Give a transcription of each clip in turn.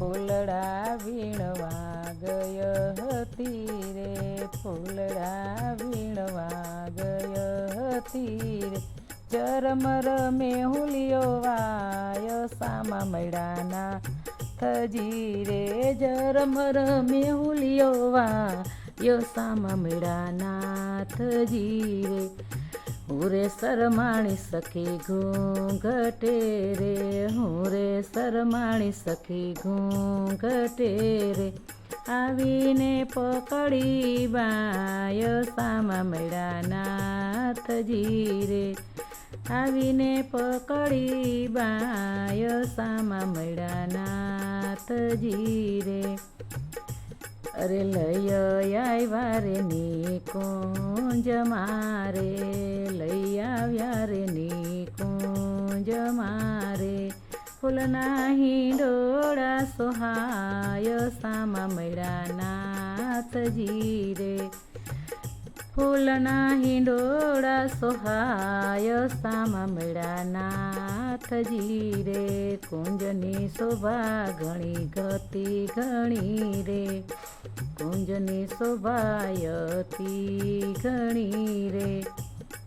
ફૂલડા વીણવા ગય હતી રે, ફૂલડા વીણવા ગય હતી રે. ઝરમર મેહુલિયો વાય સામા મળ્યાના થજી રે, ઝરમર મેહુલિયો વાય સામા મળ્યાના થજી રે. હું રે શરમાણી સખી ઘૂંઘટે રે, હું રે શરમાણી સખી ઘૂંઘટે રે. આવીને પકડી બાય સામા મળ્યા નાથજી રે, આવીને પકડી બાય સામા મળ્યા નાથજી રે. અરે લઈ આવ્યા રે નિકુંજ મારે, લઈ આવ્યા રે નિકુંજ મારે. ફૂલના હિંડોળા સોહાય સામા મળ્યા નાથજી રે, ફૂલના હિંડોળા સોહાય સામા મળ્યા નાથજી રે. કુંજની શોભા ઘણી ગતિ ઘણી રે, કુંજની શોભાયતી ઘણી રે.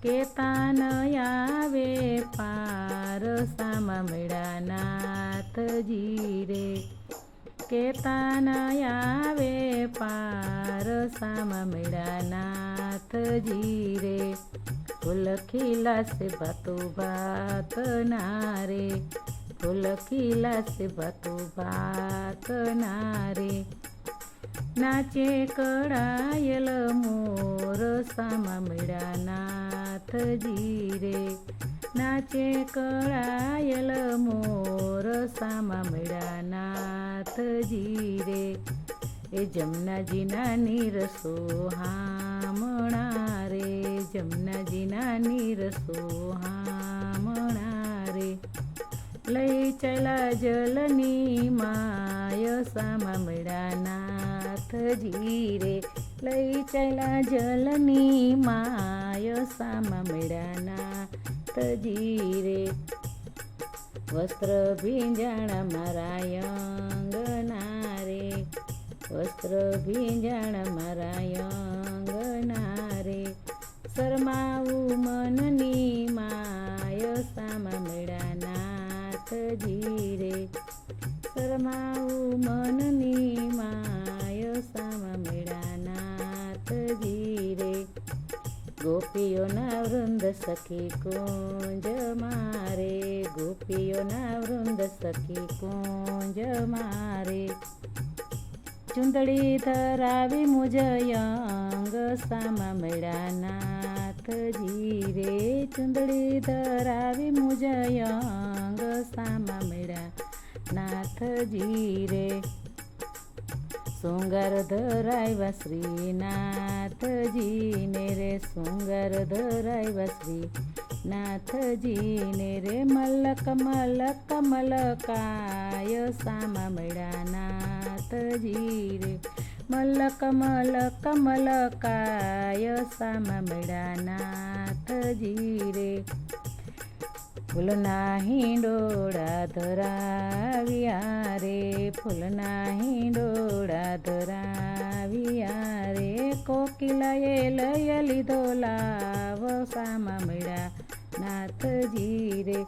કેતા ન આવે પાર સામા મળ્યા નાથજી રે, કેતા ન આવે પાર સામા મળ્યા નાથજી રે. ફૂલ ખીલાશે ભાતો ભાત નારે, ફૂલ ખીલાશે ભાતો ભાત નારે. નાચે કળાયેલ મોર સામા મળ્યા નાથજી રે, નાચે કળાયેલ મોર સામા મળ્યા નાથજી રે. એ જમનાજીના નીર સોહામણા રે, જમનાજીના નીર સોહામણા રે. લઈ ચલા જલની માય સામા મળ્યા નાથજી રે, લઈ ચલા જલની માય સામા મળ્યા નાથજી રે. વસ્ત્ર ભીંજાણા મારા અંગના રે, વસ્ત્ર ભીંજાણા મારા અંગના રે. શરમાવું મનની માય સામા મળ્યા નાથજી રે, શરમાવું મનની માય સામા મળ્યા નાથજી રે. ગોપીઓના વૃંદ સખી કુંજ મારે, ગોપીઓના વૃંદ સખી કુંજ મારે. ચુંદડી ધરાવી મુજયંગ સામા મળ્યા નાથજી રે, ચુંદડી ધરાવી મુજયંગ સામા મળ્યા નાથજી રે. શૃંગાર ધરાવ્યા શ્રીનાથજી ને રે, શૃંગાર ધરાવ્યા શ્રીનાથજી ને રે. મલક મલક મલકાય સામા મળ્યા નાથજી રે, મલક મલક મલકાય સામા મળ્યા નાથજી રે. ફૂલના હિંડોળા ધરાવ્યા રે, ફૂલના હિંડોળા ધરાવ્યા રે. કોકિલાએ લઈ લીધો લાવ સામા મળ્યા નાથજી રે,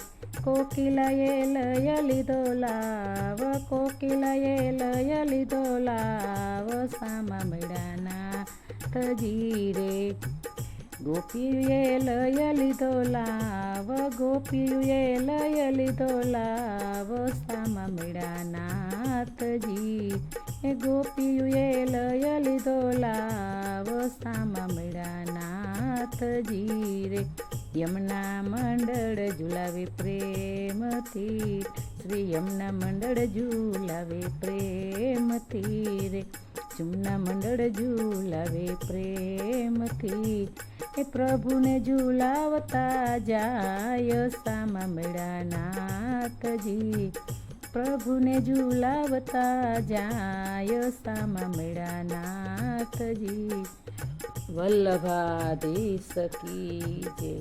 કોકિલાએ લઈ લીધો લાવ, કોકિલાએ લઈ લીધો લાવ સામા મળ્યા નાથજી રે. ગોપીએ લઈ લીધો લાવ, ગોપીએ લઈ લીધો લાવ સામા મળ્યા નાથજી. એ ગોપીએ લઈ લીધો લાવ સામા મળ્યા નાથજી રે. યમુના મંડળ ઝુલાવે પ્રેમથી, શ્રી યમુના મંડળ ઝુલાવે પ્રેમથી રે, યમુના મંડળ ઝુલાવે પ્રેમથી. એ પ્રભુને ઝુલાવતા જાય સામા મળ્યા નાથજી, પ્રભુને ઝુલાવતા જાય સામા મળ્યા નાથજી. વલ્લભાધીશ કી જય.